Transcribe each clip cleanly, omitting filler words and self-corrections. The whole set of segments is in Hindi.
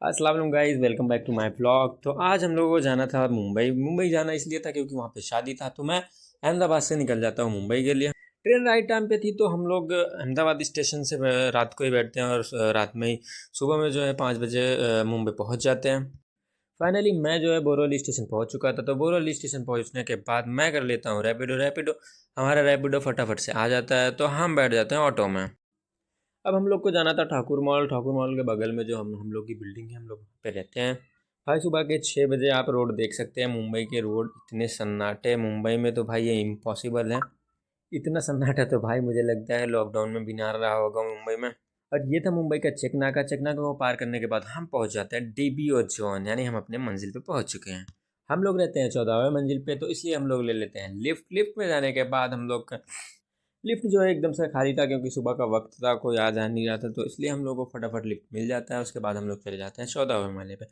अस्सलाम वालेकुम guys, welcome back to my vlog. तो आज हम लोगों को जाना था मुंबई जाना इसलिए था क्योंकि वहाँ पे शादी था। तो मैं अहमदाबाद से निकल जाता हूँ मुंबई के लिए। ट्रेन राइट टाइम पे थी तो हम लोग अहमदाबाद स्टेशन से रात को ही बैठते हैं और रात में ही सुबह में जो है 5 बजे मुंबई पहुँच जाते हैं। फाइनली मैं जो है बोरोली स्टेशन पहुँच चुका था। तो बोरोली स्टेशन पहुँचने के बाद मैं कर लेता हूँ रैपिडो। हमारा रैपिडो फटाफट से आ जाता है तो हम बैठ जाते हैं ऑटो में। अब हम लोग को जाना था ठाकुर मॉल के बगल में जो हम लोग की बिल्डिंग है, हम लोग पे रहते हैं। भाई सुबह के 6 बजे आप रोड देख सकते हैं। मुंबई के रोड इतने सन्नाटे, मुंबई में तो भाई ये इम्पॉसिबल है। इतना सन्नाटा तो भाई मुझे लगता है लॉकडाउन में भी ना रहा होगा मुंबई में। और ये था मुंबई का चेक नाका को पार करने के बाद हम पहुंच जाते हैं डीबीओ जोन, यानी हम अपने मंजिल पे पहुंच चुके हैं। हम लोग रहते हैं 14वें मंजिल पे, तो इसलिए हम लोग ले लेते हैं लिफ्ट में जाने के बाद हम लोग लिफ्ट जो है एकदम से खाली था क्योंकि सुबह का वक्त था, कोई आ जा नहीं रहा था। तो इसलिए हम लोग को फटाफट लिफ्ट मिल जाता है। उसके बाद हम लोग चले जाते हैं 14वें माले पे।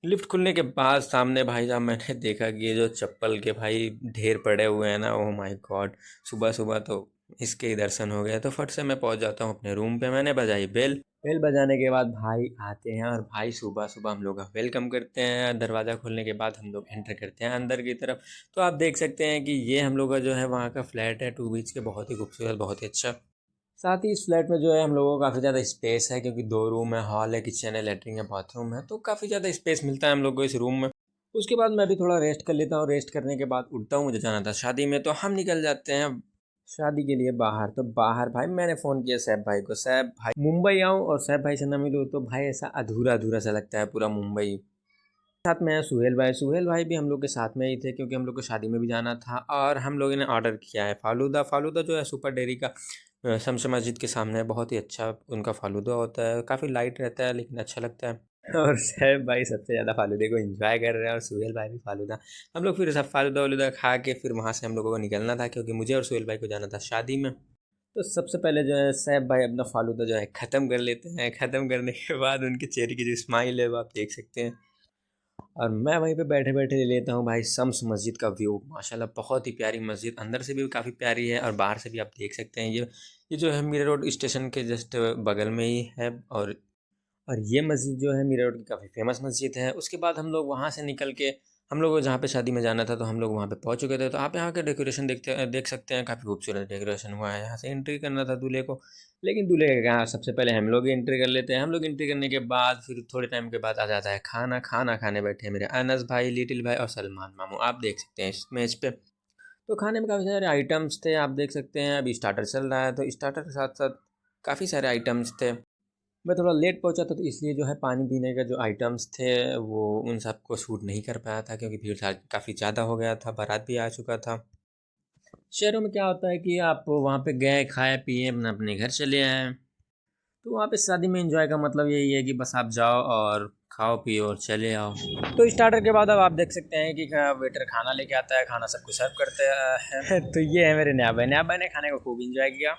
लिफ्ट खुलने के बाद सामने भाई साहब मैंने देखा कि ये जो चप्पल के भाई ढेर पड़े हुए हैं ना, ओह माय गॉड। सुबह सुबह तो इसके ही दर्शन हो गए। तो फट से मैं पहुंच जाता हूँ अपने रूम पे। मैंने बजाई बेल। बेल बजाने के बाद भाई आते हैं और भाई सुबह सुबह हम लोग का वेलकम करते हैं। दरवाज़ा खोलने के बाद हम लोग एंटर करते हैं अंदर की तरफ। तो आप देख सकते हैं कि ये हम लोग का जो है वहाँ का फ्लैट है 2 BHK, बहुत ही खूबसूरत, बहुत ही अच्छा। साथ ही इस फ्लैट में जो है हम लोगों को काफ़ी ज़्यादा स्पेस है क्योंकि 2 रूम है, हॉल है, किचन है, लेटरिन है, बाथरूम है। तो काफ़ी ज़्यादा स्पेस मिलता है हम लोग को इस रूम में। उसके बाद मैं भी थोड़ा रेस्ट कर लेता हूँ। रेस्ट करने के बाद उठता हूँ, मुझे जाना था शादी में। तो हम निकल जाते हैं शादी के लिए बाहर। तो बाहर भाई मैंने फ़ोन किया सैफ भाई को, सैफ भाई मुंबई आऊँ और सैफ भाई से ना मिलूँ तो भाई ऐसा अधूरा अधूरा सा लगता है पूरा मुंबई। साथ में है सुहेल भाई भी हम लोग के साथ में ही थे क्योंकि हम लोग को शादी में भी जाना था। और हम लोगों ने ऑर्डर किया है फ़ालूदा जो है सुपर डेयरी का शमस मस्जिद के सामने है। बहुत ही अच्छा उनका फ़ालूदा होता है, काफ़ी लाइट रहता है लेकिन अच्छा लगता है। और सैफ भाई सबसे ज़्यादा फ़ालूदे को एंजॉय कर रहे हैं और सुहेल भाई भी फ़ालूदा। हम लोग फिर सब फ़ालूदा वालूदा खा के फिर वहाँ से हम लोगों को निकलना था क्योंकि मुझे और सुहेल भाई को जाना था शादी में। तो सबसे पहले जो है सैफ भाई अपना फ़ालूदा जो है ख़त्म कर लेते हैं। ख़त्म करने के बाद उनके चेहरे की जो स्माइल है वो आप देख सकते हैं। और मैं वहीं पे बैठे-बैठे ले लेता हूँ भाई शम्स मस्जिद का व्यू। माशाल्लाह बहुत ही प्यारी मस्जिद, अंदर से भी काफ़ी प्यारी है और बाहर से भी आप देख सकते हैं। ये जो है मीरा रोड स्टेशन के जस्ट बगल में ही है। और ये मस्जिद जो है मीरा रोड की काफ़ी फेमस मस्जिद है। उसके बाद हम लोग वहाँ से निकल के हम लोग को जहाँ पे शादी में जाना था तो हम लोग वहाँ पे पहुँच चुके थे। तो आप यहाँ के डेकोरेशन देख सकते हैं, काफ़ी खूबसूरत डेकोरेशन हुआ है। यहाँ से एंट्री करना था दूल्हे को, लेकिन दूल्हे का क्या, सबसे पहले हम लोग एंट्री कर लेते हैं। हम लोग एंट्री करने के बाद फिर थोड़े टाइम के बाद आ जाता है खाना। खाना खाने बैठे हैं मेरे अनस भाई, लिटिल भाई और सलमान मामू, आप देख सकते हैं इस मेज़ पे। तो खाने में काफ़ी सारे आइटम्स थे, आप देख सकते हैं। अभी स्टार्टर चल रहा है तो स्टार्टर के साथ साथ काफ़ी सारे आइटम्स थे। मैं थोड़ा लेट पहुंचा था तो इसलिए जो है पानी पीने का जो आइटम्स थे वो उन सबको सूट नहीं कर पाया था क्योंकि भीड़ काफ़ी ज़्यादा हो गया था, बारात भी आ चुका था। शहरों में क्या होता है कि आप वहाँ पे गए, खाए पिए, अपना अपने घर चले आए। तो वहाँ पे शादी में एंजॉय का मतलब यही है कि बस आप जाओ और खाओ पियो और चले आओ। तो स्टार्टर के बाद अब आप देख सकते हैं कि वेटर खाना लेके आता है, खाना सबको सर्व करते हैं। तो ये है मेरे न्याया भाई ने खाने को खूब इंजॉय किया।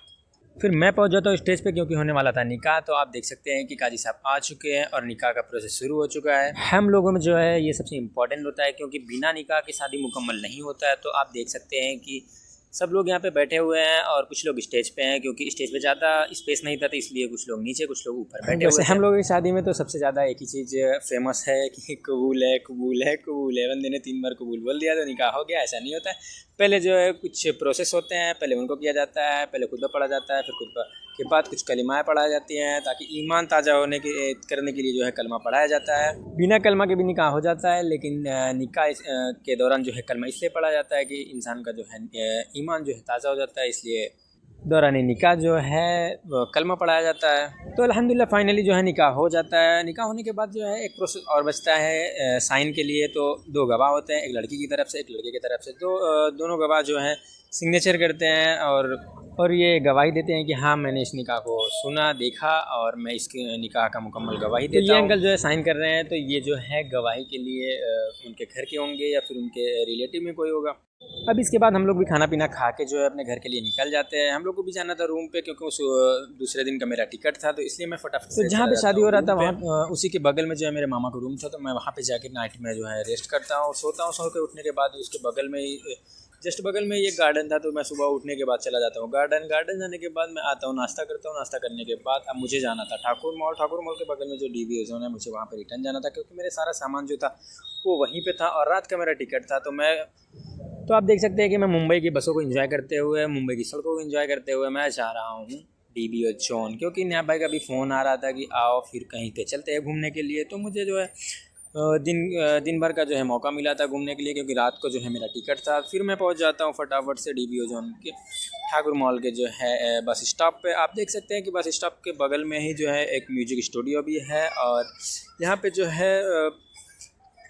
फिर मैं पहुंच जाता हूँ स्टेज पे क्योंकि होने वाला था निकाह। तो आप देख सकते हैं कि काजी साहब आ चुके हैं और निकाह का प्रोसेस शुरू हो चुका है। हम लोगों में जो है ये सबसे इम्पोर्टेंट होता है क्योंकि बिना निकाह की शादी मुकम्मल नहीं होता है। तो आप देख सकते हैं कि सब लोग यहाँ पे बैठे हुए हैं और कुछ लोग स्टेज पे हैं क्योंकि स्टेज पे ज़्यादा स्पेस नहीं था तो इसलिए कुछ लोग नीचे, कुछ लोग ऊपर बैठे हुए थे। हम लोगों की शादी में तो सबसे ज़्यादा एक ही चीज़ फेमस है कि कबूल है, कबूल है, कबूल है। बंदे ने 3 बार कबूल बोल दिया तो निकाह हो गया। ऐसा नहीं होता है। पहले जो है कुछ प्रोसेस होते हैं, पहले उनको किया जाता है, पहले खुतबा पढ़ा जाता है, फिर खुतबा के बाद कुछ कलिमाएँ पढ़ाई जाती हैं ताकि ईमान ताज़ा होने के करने के लिए जो है कलमा पढ़ाया जाता है। बिना कलमा के भी निकाह हो जाता है लेकिन निकाह के दौरान जो है कलमा इसलिए पढ़ा जाता है कि इंसान का जो है ईमान जो है ताज़ा हो जाता है, इसलिए दौरान निकाह जो है वो कलमा पढ़ाया जाता है। तो अल्हम्दुलिल्लाह फाइनली जो है निकाह हो जाता है। निकाह होने के बाद जो है एक प्रोसेस और बचता है साइन के लिए। तो 2 गवाह होते हैं, एक लड़की की तरफ से, एक लड़के की तरफ से। तो दोनों गवाह जो हैं सिग्नेचर करते हैं और ये गवाही देते हैं कि हाँ मैंने इस निकाह को सुना, देखा और मैं इसके निकाह का मुकम्मल गवाही देता हूँ। तो ये अंकल जो है साइन कर रहे हैं तो ये जो है गवाही के लिए उनके घर के होंगे या फिर उनके रिलेटिव में कोई होगा। अब इसके बाद हम लोग भी खाना पीना खा के जो है अपने घर के लिए निकल जाते हैं। हम लोग को भी जाना था रूम पे क्योंकि उस दूसरे दिन का मेरा टिकट था तो इसलिए मैं फटाफट से जहाँ पे शादी हो रहा था वहाँ उसी के बगल में जो है मेरे मामा का रूम था। तो मैं वहाँ पे जाके नाइट में जो है रेस्ट करता हूँ, सोता हूँ। सो के उठने के बाद उसके बगल में ही जस्ट बगल में ये गार्डन था, तो मैं सुबह उठने के बाद चला जाता हूँ गार्डन जाने के बाद मैं आता हूँ, नाश्ता करता हूँ। नाश्ता करने के बाद अब मुझे जाना था ठाकुर मॉल के बगल में जो DVA जोन है, मुझे वहाँ पे रिटर्न जाना था, क्योंकि मेरे सारा सामान जो था वो वहीं पे था और रात का मेरा टिकट था। तो आप देख सकते हैं कि मैं मुंबई की बसों को एंजॉय करते हुए, मुंबई की सड़कों को एंजॉय करते हुए मैं जा रहा हूँ DVA जोन, क्योंकि नया भाई का भी फ़ोन आ रहा था कि आओ फिर कहीं पे चलते हैं घूमने के लिए। तो मुझे जो है दिन भर का जो है मौका मिला था घूमने के लिए, क्योंकि रात को जो है मेरा टिकट था। फिर मैं पहुंच जाता हूं फटाफट से DVA जोन के ठाकुर मॉल के जो है बस स्टॉप पे। आप देख सकते हैं कि बस स्टॉप के बगल में ही जो है एक म्यूजिक स्टूडियो भी है, और यहाँ पे जो है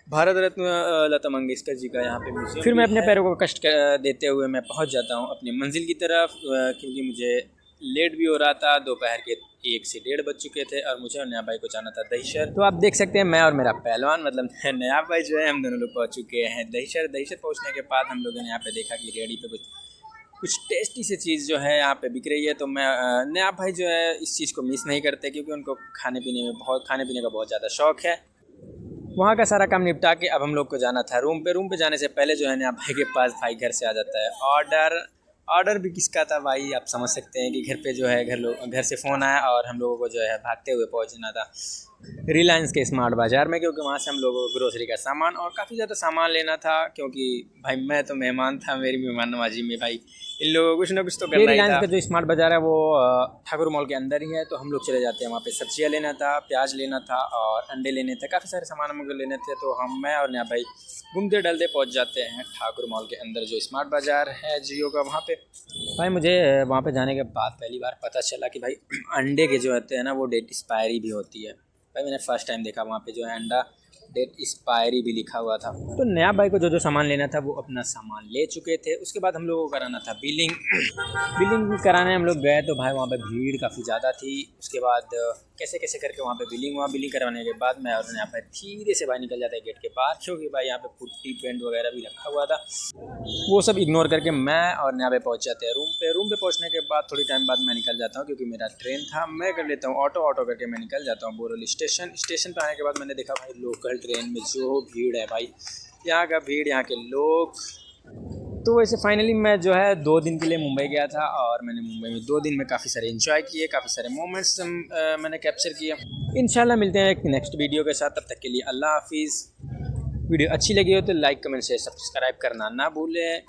भारत रत्न लता मंगेशकर जी का यहाँ पे म्यूजियम। फिर मैं अपने पैरों को कष्ट देते हुए मैं पहुँच जाता हूँ अपनी मंजिल की तरफ, क्योंकि मुझे लेट भी हो रहा था। दोपहर के 1 से 1:30 बज चुके थे और मुझे और नया भाई को जाना था दहीसर। तो आप देख सकते हैं मैं और मेरा पहलवान मतलब नया भाई जो है, हम दोनों लोग पहुंच चुके हैं दहीसर। पहुंचने के बाद हम लोगों ने यहाँ पे देखा कि रेडी पे कुछ टेस्टी सी चीज़ जो है यहाँ पे बिक रही है। तो मैं नया भाई जो है इस चीज़ को मिस नहीं करते, क्योंकि उनको खाने पीने का बहुत ज़्यादा शौक़ है। वहाँ का सारा काम निपटा के अब हम लोग को जाना था रूम पे जाने से पहले जो है नया भाई के पास भाई घर से आ जाता है ऑर्डर भी किसका था भाई, आप समझ सकते हैं कि घर पे जो है घर से फ़ोन आया और हम लोगों को जो है भागते हुए पहुंचना था रिलायंस के स्मार्ट बाज़ार में, क्योंकि वहाँ से हम लोगों को ग्रोसरी का सामान और काफ़ी ज़्यादा सामान लेना था। क्योंकि भाई मैं तो मेहमान था, मेरी मेहमान नवाजी में भाई इन लोगों को कुछ ना कुछ तो करना ही था। रिलायंस का जो स्मार्ट बाज़ार है वो ठाकुर मॉल के अंदर ही है, तो हम लोग चले जाते हैं वहाँ पे। सब्जियाँ लेना था, प्याज लेना था और अंडे लेने थे, काफ़ी सारे सामान हमको लेने थे। तो मैं और नया भाई घूमते डलते पहुँच जाते हैं ठाकुर मॉल के अंदर जो स्मार्ट बाज़ार है जियो का, वहाँ पे। भाई मुझे वहाँ पे जाने के बाद पहली बार पता चला कि भाई अंडे के जो होते हैं ना वो डेट एक्सपायरी भी होती है। भाई मैंने फ़र्स्ट टाइम देखा वहाँ पे जो है अंडा डेट एक्सपायरी भी लिखा हुआ था। तो नया भाई को जो सामान लेना था वो अपना सामान ले चुके थे। उसके बाद हम लोगों को कराना था बिलिंग कराने हम लोग गए, तो भाई वहाँ पे भीड़ काफ़ी ज़्यादा थी। उसके बाद कैसे करके वहाँ पे बिलिंग करवाने के बाद मैं और नया भाई धीरे से भाई निकल जाता है गेट के बाहर, क्योंकि भाई यहाँ पे पुट्टी पेंट वगैरह भी रखा हुआ था। वो सब इग्नोर करके मैं और नया भाई पहुँच जाते हैं रूम पे पहुँचने के बाद थोड़ी टाइम बाद मैं निकल जाता हूँ, क्योंकि मेरा ट्रेन था। मैं कर लेता हूँ ऑटो करके मैं निकल जाता हूँ बोरल स्टेशन पर आने के बाद मैंने देखा भाई लोकल ट्रेन में जो भीड़ है भाई, यहाँ का भीड़, यहाँ के लोग। तो वैसे फाइनली मैं जो है 2 दिन के लिए मुंबई गया था, और मैंने मुंबई में 2 दिन में काफ़ी सारे एंजॉय किए, काफ़ी सारे मोमेंट्स मैंने कैप्चर किए। इंशाल्लाह मिलते हैं एक नेक्स्ट वीडियो के साथ, तब तक के लिए अल्लाह हाफिज़। वीडियो अच्छी लगी हो तो लाइक कमेंट शेयर सब्सक्राइब करना ना भूलें।